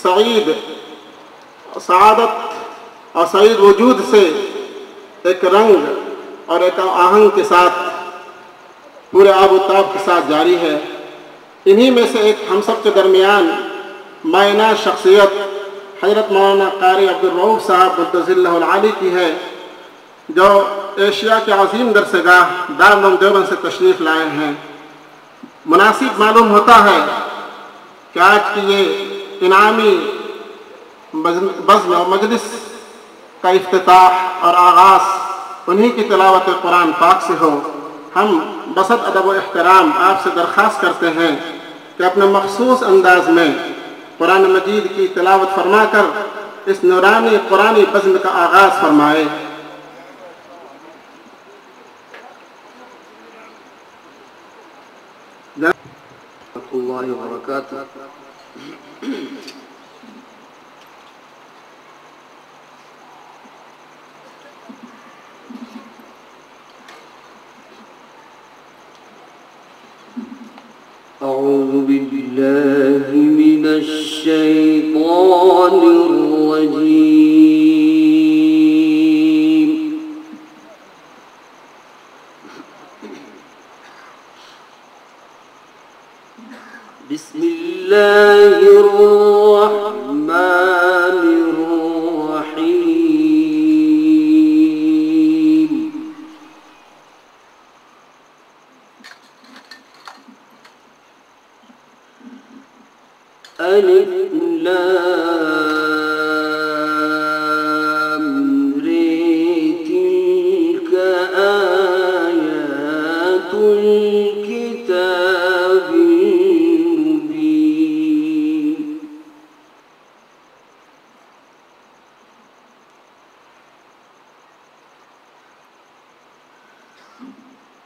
सईद सआदत और सईद वजूद से एक रंग और एक आहंग के साथ पूरे आबोताब के साथ जारी है। इन्हीं में से एक हम सब के दरमियान मायना शख्सियत हज़रत मौलाना कारी अब्दुल रऊफ़ साहब मुद्दज़िल्लहुल आली की है, जो एशिया के अज़ीम दरसगाह दारुल उलूम देवबंद से तशरीफ़ लाए हैं। मुनासिब मालूम होता है कि आज की ये इनामी बज़्म मजलिस का इफ्तिताह और आगाज़ उन्हीं की तिलावत कुरान पाक से हो। हम बसत अदब व एहतराम आपसे दरख्वास्त करते हैं कि अपने मखसूस अंदाज में कुरान मजीद की तिलावत फरमाकर इस नूरानी कुरानी बज़्म का आगाज़ फरमाए। अल्लाह व बरकातुहू। अऊज़ु बिल्लाहि मिनश शैतानिर रजीम। बिस्मिल्लाहिर रहमानिर रहीम। अलिफ लाम रे तिल्क आयातुल किताबिल मुबीन।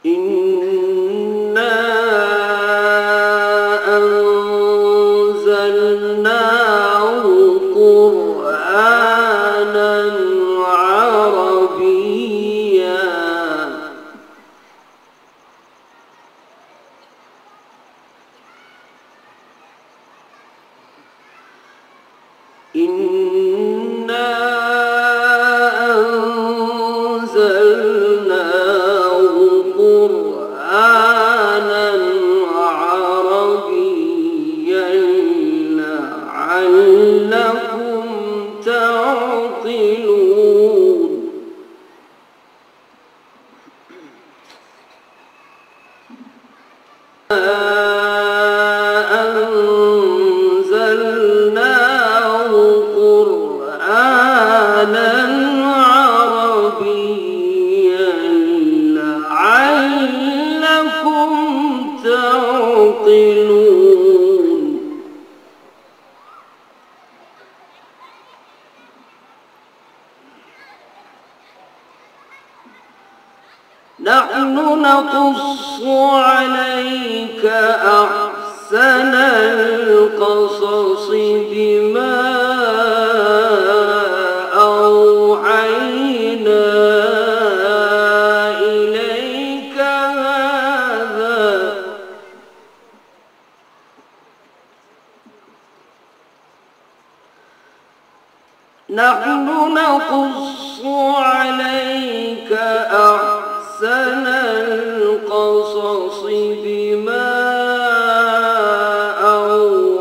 इन्ना अंज़लनाहु क़ुरआनन अरबिय्या। इन्ना अंज़लनाहु क़ुरआनन अरबिय्यन लअल्लकुम तअक़िलून। أنزلناه قرآنا عربيا لعلكم تعقلون. نحن نقص عليك أحسن القصص بما أوحينا إليك هذا نحن نقص عليك أحسن القصص بما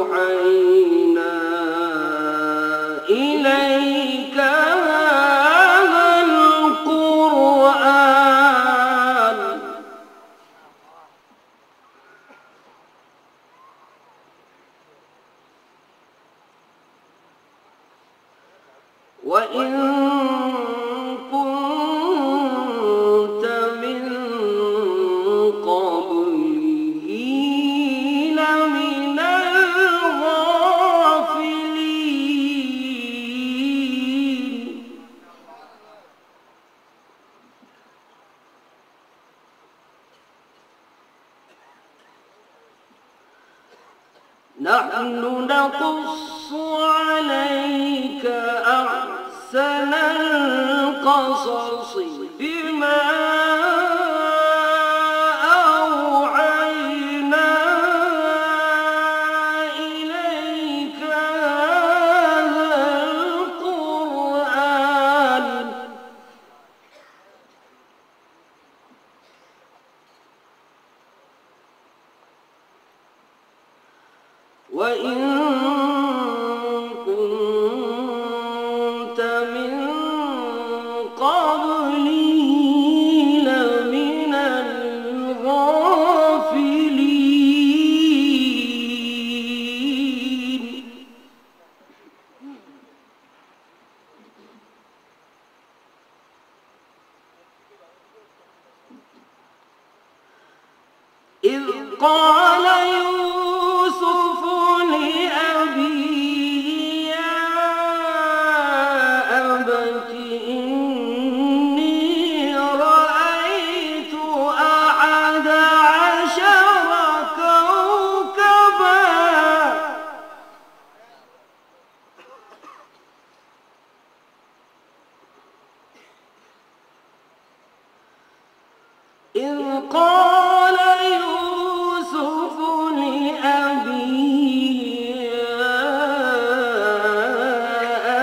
أوحينا إليك هذا القرآن وإن كنت من قبله لمن الغافلين. نحن نقص عليك أحسن القصص بما أوحينا إليك قال يوسف لأبيه يا أبت إني رأيت 11 كوكبا إذ قال يوسف لأبيه يا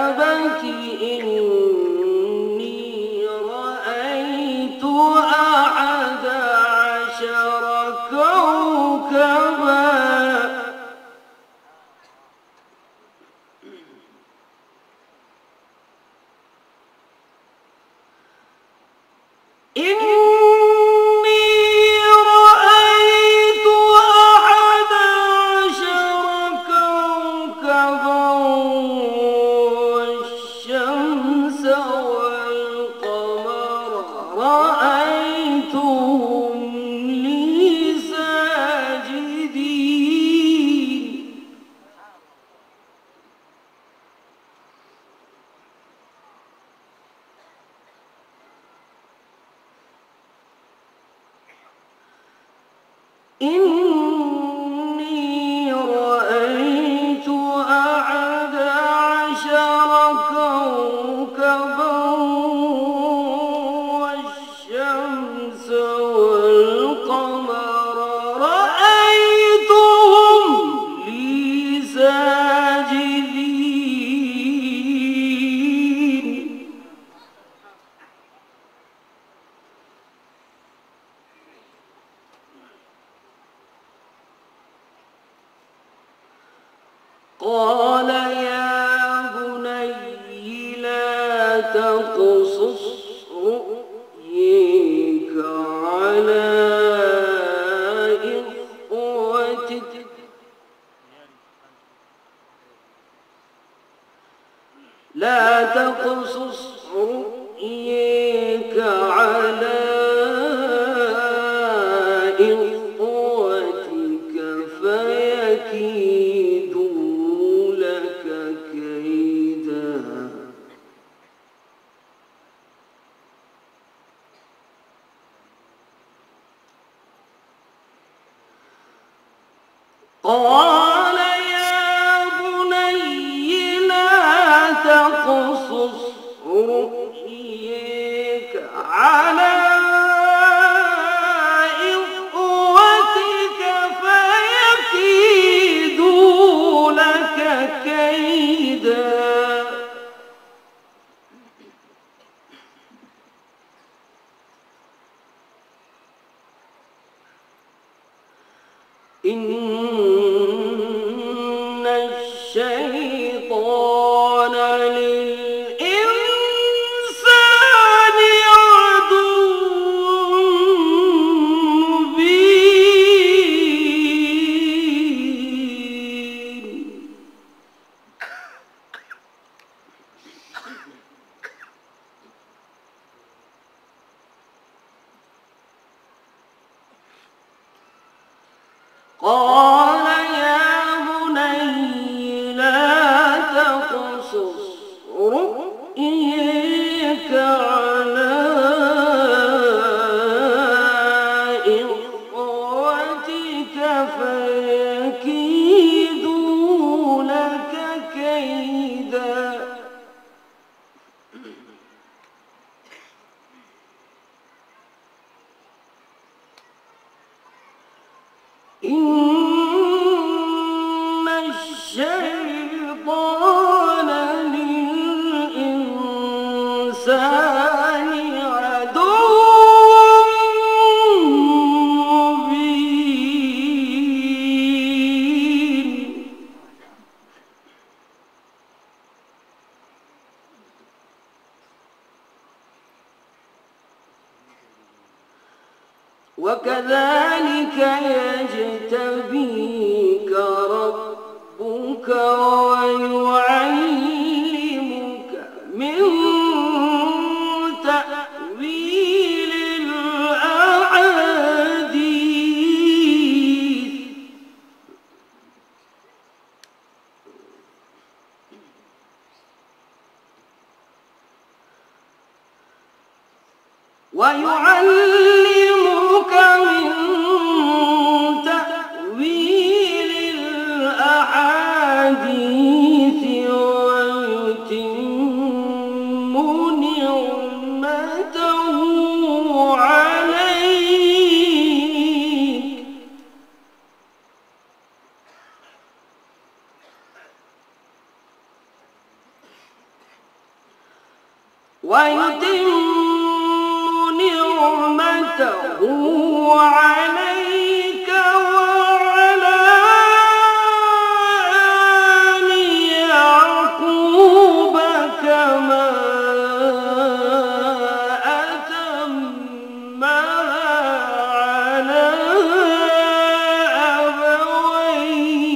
أبت إني رأيت 11 كوكبا والشمس والقمر رأيتهم لي ساجدين إني رأيت 11 كوكبا والشمس والقمر رأيتهم لي ساجدين قال يا بني لا تقصص رؤيك على إخوتك لا تقصص رؤيك على إخوتك فيكيدوا لك كيدا قال يا بني لا تقصص رؤيك على إخوتك فيكيدوا لك كيدا إن الشيطان للإنسان عدو مبين قال يا بني لا تقصص رؤيك على إخوتك فيكيدوا لك كيدا إن الشيطان للإنسان عدو مبين وكذلك يجتبيك ربك ويعلمك من تأويل الأحاديث ويعلمك من تأويل الأحاديث ويتم نعمته عليك وعلى آل يعقوب كما أتمها على أبويك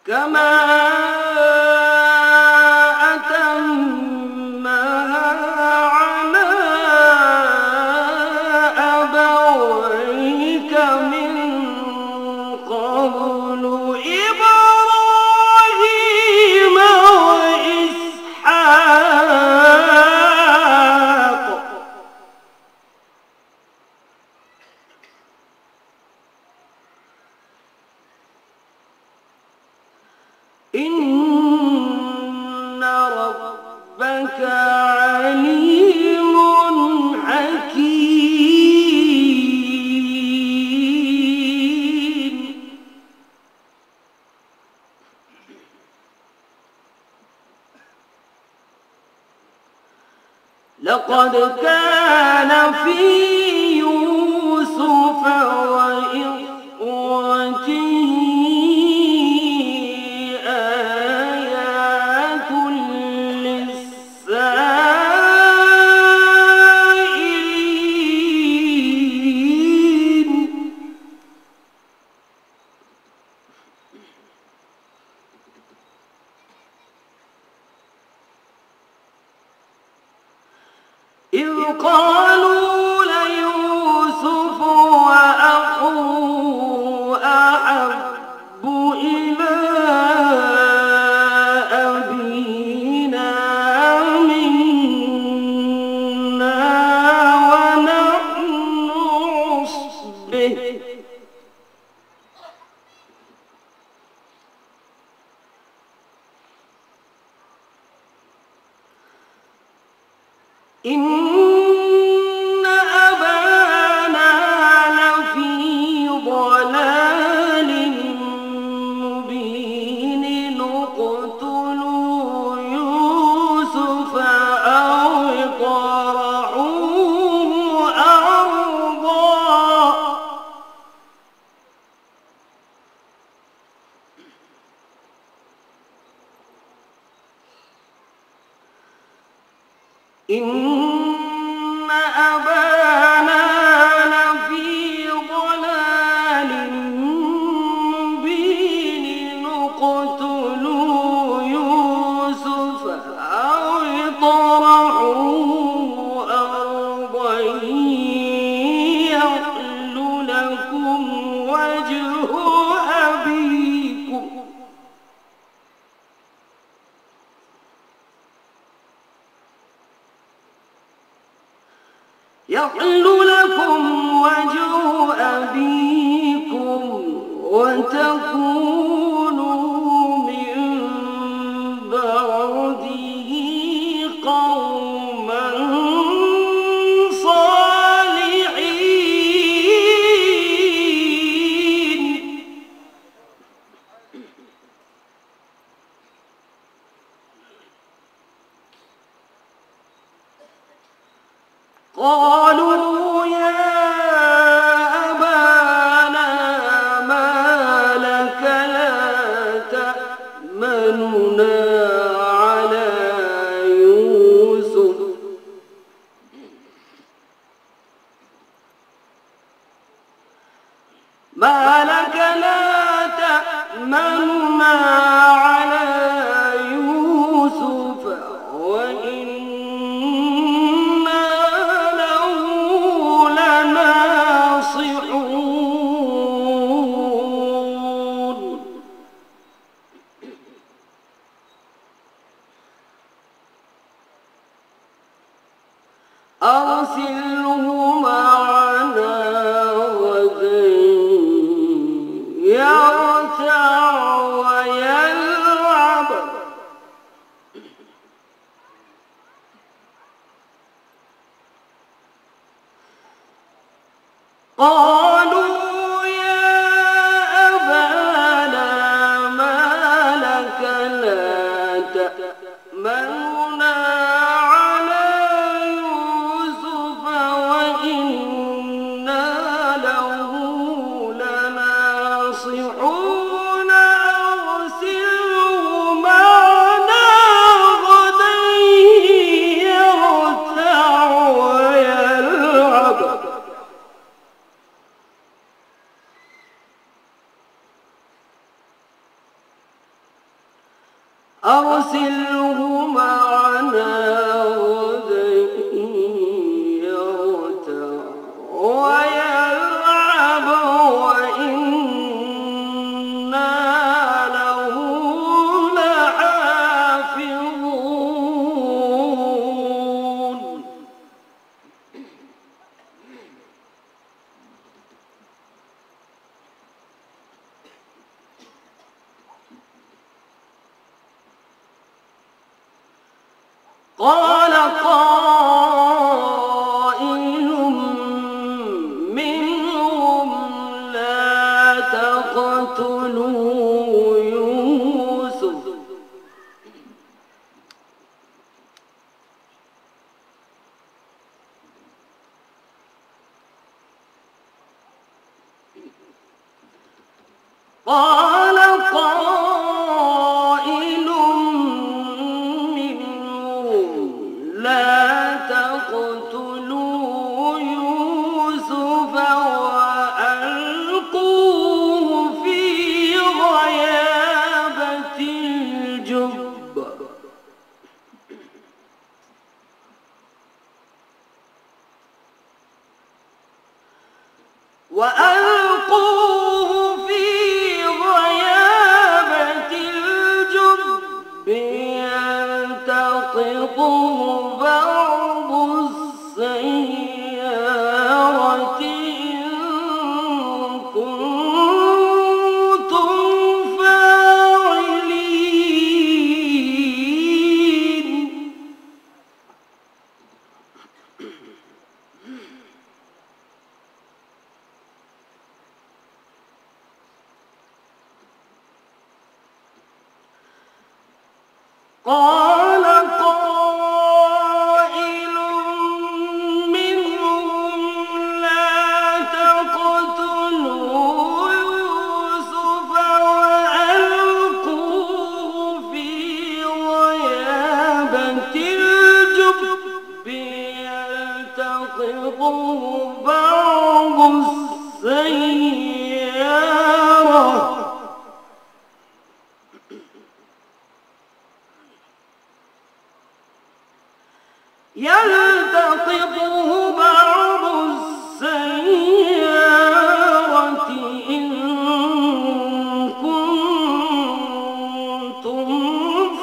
كما أتمها على أبويك من قبل إبراهيم وإسحاق إن ربك عليم حكيم لقد كان في يوسف وإخوته آيات للسائلين إذ قالوا ليوسف وأخوه أحب إلى أبينا منا ونحن عصبة إن أبانا لفي ضلال مبين اقتلوا يوسف أو اطرحوه أرضا إن أبانا لفي ضلال مبين اقتلوا يوسف أو اطرحوه أرضا يخل لكم وجه أبيكم وتكونوا من بعده قوما صالحين قالوا يا أبانا ما لك لا تأمننا على يوسف ما لك لا تأمننا على يوسف وإنا له لناصحون أرسله معنا غدا يرتع ويلعب قالوا يا أبانا ما لك لا تأمننا على يوسف وإنا له لناصحون أرسله معنا غدا يرتع ويلعب أرسله معنا غدا يرتع ويلعب وإنا له لحافظون قال قائل منهم لا تقتلوا يوسف قال قائل لا تقتلوا يوسف وألقوه في غيابة الجب وألقوه في غيابة الجب يلتقطه بعض السيارة إن كنتم فاعلين قال قائل منهم لا تقتلوا يوسف وألقوه في غيابة الجب يلتقطه بعض السيارة يلتقطه بعض السيارة إن كنتم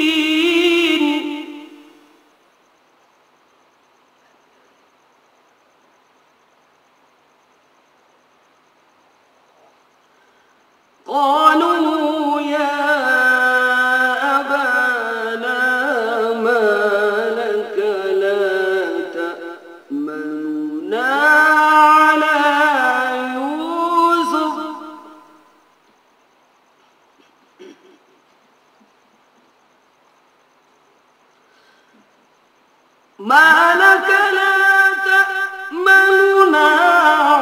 فاعلين قالوا يا أبانا ما لك لا تأمننا على يوسف ما لك لا تأمننا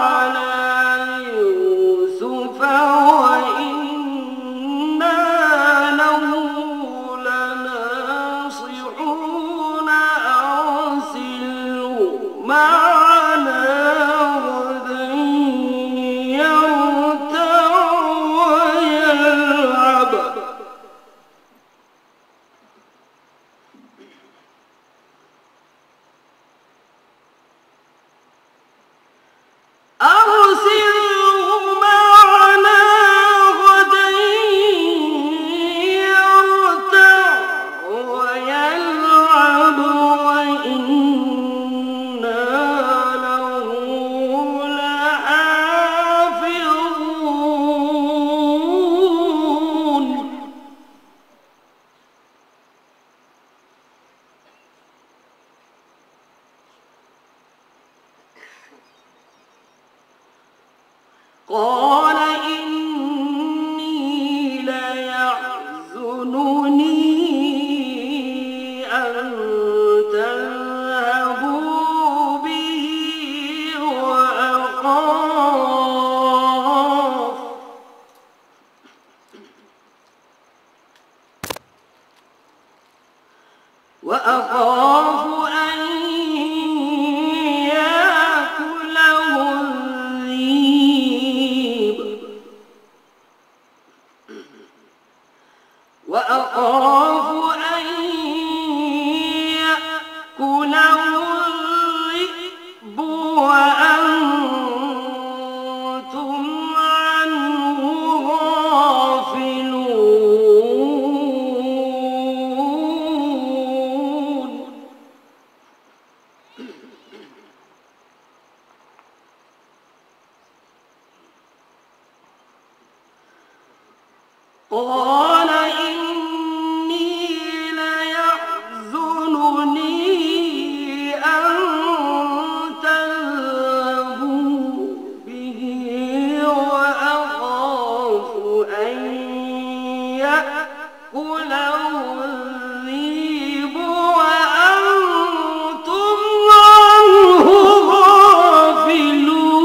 على يوسف وإنا له لناصحون أرسله معنا غدا يرتع ويلعب قال إني ليحزنني أن تذهبوا به وأخاف أن يأكله الذئب وأنتم عنه غافلون. قال إني ليحزنني أن تذهبوا به وأخاف أن يأكله الذئب وأنتم عنه غافلون.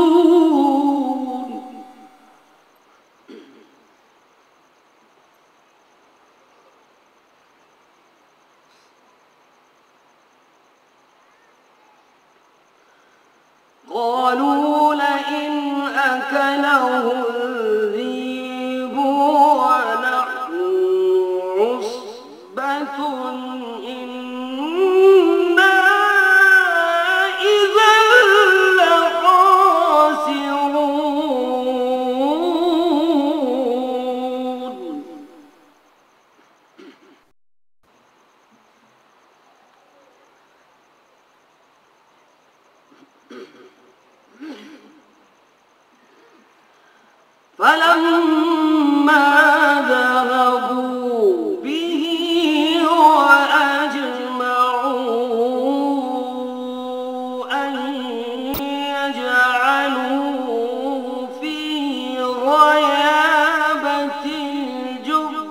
قالوا لئن أكله الذئب ونحن عصبة إنا إذا لخاسرون. فلما ذهبوا به وأجمعوا أن يجعلوه في غيابة الجب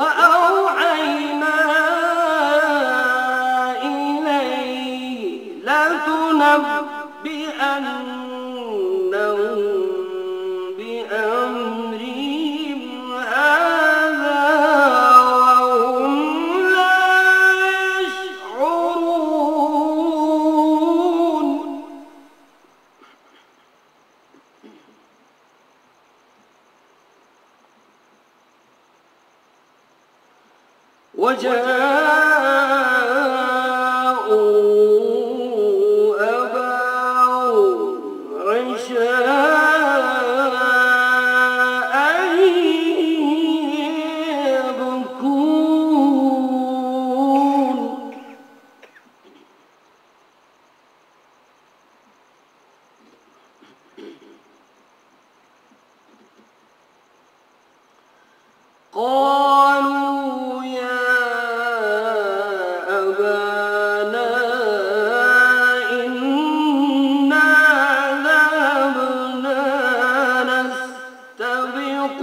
وأوحينا إليه لتنبئنهم بأمرهم هذا وهم لا يشعرون. وجاءوا أباهم عشاء يبكون. قالوا يا أبانا إنا ذهبنا نستبق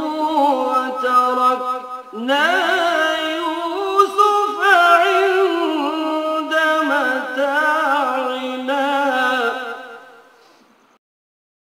وتركنا